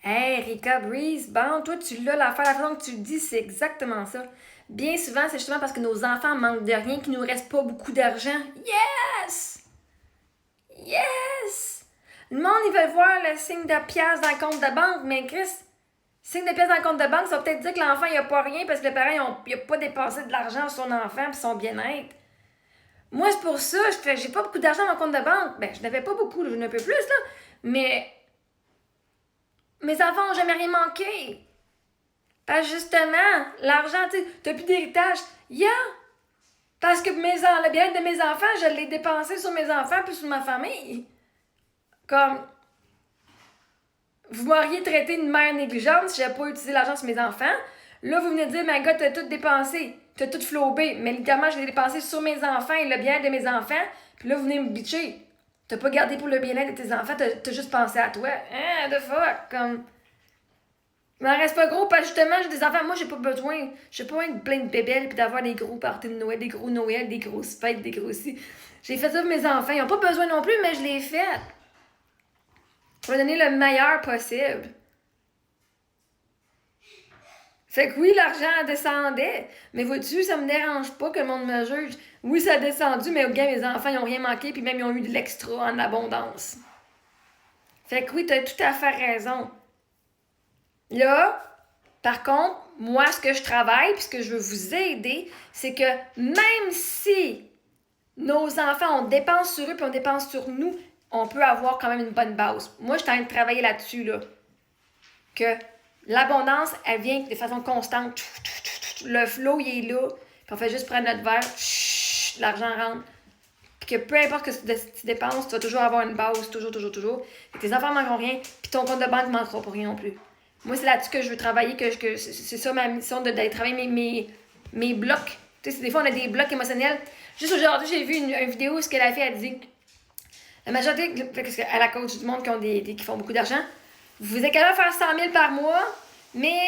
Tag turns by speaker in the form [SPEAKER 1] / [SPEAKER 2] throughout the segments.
[SPEAKER 1] Hey, Rika Breeze, bon, toi, tu l'as l'affaire, la façon que tu le dis, c'est exactement ça. Bien souvent, c'est justement parce que nos enfants manquent de rien qu'il nous reste pas beaucoup d'argent. Yes! Yes! Le monde, il veut voir le signe de pièce dans le compte de banque, mais Chris, signe de pièce dans le compte de banque, ça veut peut-être dire que l'enfant, il a pas rien parce que le parent, il a pas dépensé de l'argent sur son enfant et son bien-être. Moi, c'est pour ça, j'ai pas beaucoup d'argent dans mon compte de banque. Ben, je n'avais pas beaucoup, j'en ai un peu plus, là. Mais mes enfants ont jamais rien manqué. Parce que justement, l'argent, tu sais, t'as plus d'héritage. Yeah! Parce que le bien-être de mes enfants, je l'ai dépensé sur mes enfants puis sur ma famille. Comme, vous m'auriez traité de mère négligente si j'avais pas utilisé l'argent sur mes enfants. Là, vous venez de dire, ma gars, t'as tout dépensé. T'as tout flobé. Mais littéralement, je l'ai dépensé sur mes enfants et le bien-être de mes enfants. Puis là, vous venez me bitcher. T'as pas gardé pour le bien-être de tes enfants, t'as juste pensé à toi. Hein, the fuck? Comme. Il m'en reste pas gros parce que justement, j'ai des enfants. Moi, j'ai pas besoin de plein de bébelles puis d'avoir des gros parties de Noël, des gros Noël, des grosses fêtes, des gros ci. J'ai fait ça pour mes enfants. Ils ont pas besoin non plus, mais je l'ai fait. Pour leur donner le meilleur possible. Fait que oui, l'argent descendait, mais vois-tu, ça me dérange pas que le monde me juge. Oui, ça a descendu, mais au gars, mes enfants, ils ont rien manqué, puis même, ils ont eu de l'extra en abondance. Fait que oui, t'as tout à fait raison. Là, par contre, moi, ce que je travaille, puis ce que je veux vous aider, c'est que même si nos enfants, on dépense sur eux, puis on dépense sur nous, on peut avoir quand même une bonne base. Moi, je suis en train de travailler là-dessus, là. Que l'abondance, elle vient de façon constante. Le flow, il est là. Puis on fait juste prendre notre verre. L'argent rentre. Puis que peu importe ce que tu dépenses, tu vas toujours avoir une base. Toujours, toujours, toujours. Et tes enfants ne manqueront rien. Puis ton compte de banque ne manquera pour rien non plus. Moi, c'est là-dessus que je veux travailler. C'est ça ma mission, d'aller travailler mes blocs. Tu sais, des fois, on a des blocs émotionnels. Juste aujourd'hui, j'ai vu une vidéo où ce qu'elle a fait, elle dit la majorité, parce qu'elle a coach du monde qui font beaucoup d'argent. Vous êtes capable de faire 100 000 par mois, mais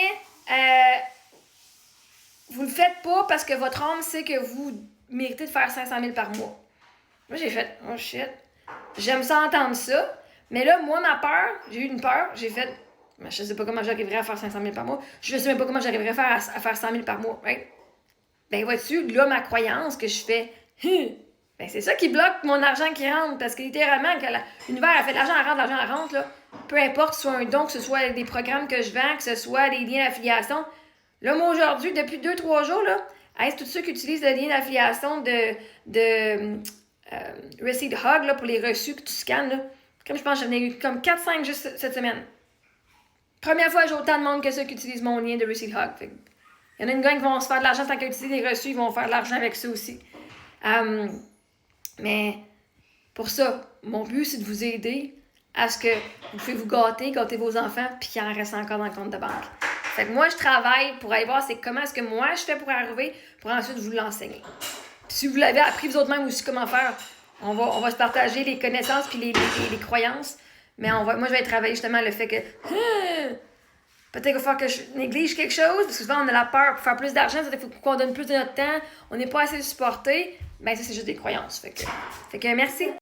[SPEAKER 1] vous le faites pas parce que votre âme sait que vous méritez de faire 500 000 par mois. Moi, j'ai fait, oh shit, j'aime ça entendre ça, mais là, moi, ma peur, j'ai eu une peur, j'ai fait, mais je sais pas comment j'arriverais à faire 500 000 par mois, je sais même pas comment j'arriverais à faire 100 000 par mois, right? Ben, vois-tu, là, ma croyance que je fais, ben, c'est ça qui bloque mon argent qui rentre, parce que littéralement, quand l'univers a fait de l'argent, elle rentre, là. Peu importe, que ce soit un don, que ce soit des programmes que je vends, que ce soit des liens d'affiliation. Là, moi, aujourd'hui, depuis 2-3 jours, là, c'est tous ceux qui utilisent le lien d'affiliation de Receipt Hug, là, pour les reçus que tu scannes, là. Comme je pense, j'en ai eu comme 4-5 juste cette semaine. Première fois, j'ai autant de monde que ceux qui utilisent mon lien de Receipt Hug. Il y en a une gang qui vont se faire de l'argent tant qu'ils utilisent les reçus, ils vont faire de l'argent avec ça aussi. Mais pour ça, mon but, c'est de vous aider à ce que vous pouvez vous gâter vos enfants, puis qu'il en reste encore dans le compte de banque. Fait que moi, je travaille pour aller voir comment est-ce que moi, je fais pour arriver, pour ensuite vous l'enseigner. Puis si vous l'avez appris vous autres même aussi comment faire, on va se partager les connaissances puis les croyances. Mais moi, je vais travailler justement le fait que peut-être qu'il va falloir que je néglige quelque chose, parce que souvent, on a la peur pour faire plus d'argent, ça faut qu'on donne plus de notre temps, on n'est pas assez supporté. Ben ça, c'est juste des croyances. Fait que merci.